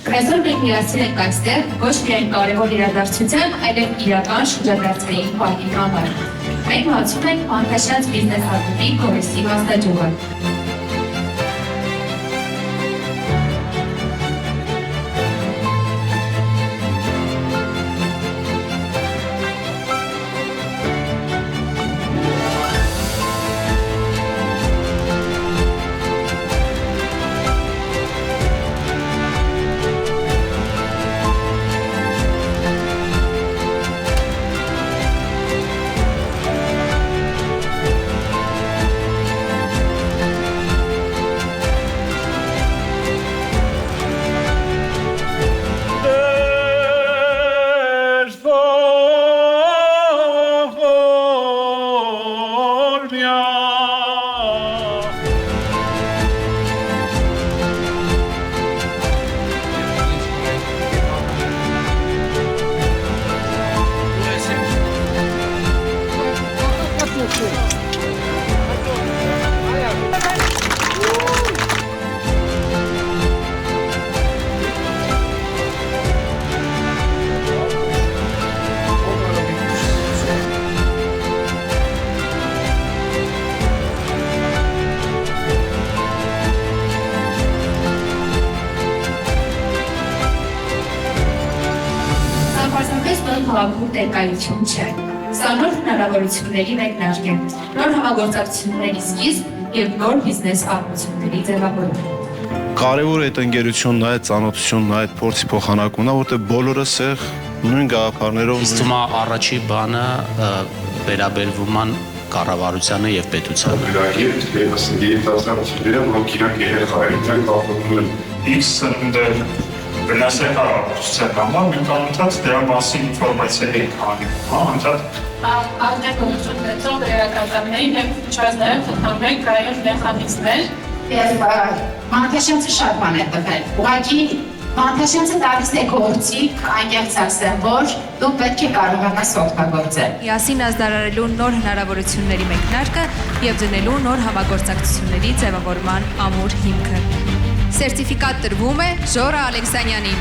Այսօր մենք միասին ենք այստեղ ոչ միայն կարևոր իրադարձության, այլև իրական շրջադարձային պահի համար։ Մենք մատուցում ենք Մանտաշած բիզնես հատուտի կորեստի մասնաճյուղը։ Հավաքում տերկայություն չէ։ Սա նոր հնարավորությունների մեկնարկ է, նոր համագործակցությունների սկիզբ և նոր բիզնես պատմությունների ձևավորում։ Կարևոր է այդ ընկերությունն, այդ ծանոթությունն, այդ փորձի փոխանակումն, որտեղ բոլորը սեղ նույն գաղափարներով։ Իսկ թվում է առաջի բանը վերաբերվում են կառավարությանը եւ պետությանը։ Վնասել հարաբերության համար մենք անընդհատ դրա մասին ինֆորմացիա ենք անում, անընդհատ արտադրություն ունեցող դերակատարների հետ միջազգային խթանվել կայուն մեխանիզմներ։ Եվ Մանտաշյանցը շատ բան է տվել։ Ուղղակի Մանտաշյանցը տալիս է գործիք, անկեղծ ասեմ, որ դու պետք է կարողանաս օգտագործել։ Միասին ազդարարելու նոր հնարավորությունների մեկնարկը եւ դնելու նոր համագործակցությունների ձևավորման ամուր հիմքը։ Սերտիֆիկատ տրվում է Ժորա Ալեքսանյանին,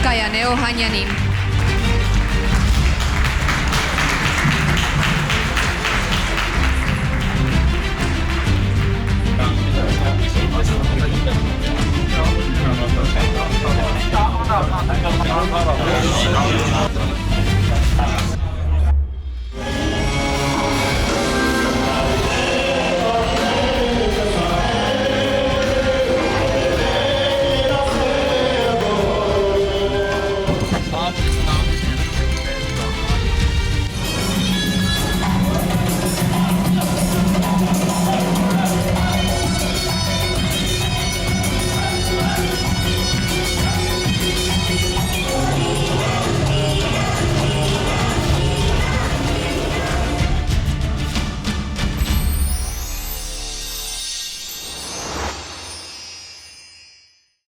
Կայանե Օհանյանին,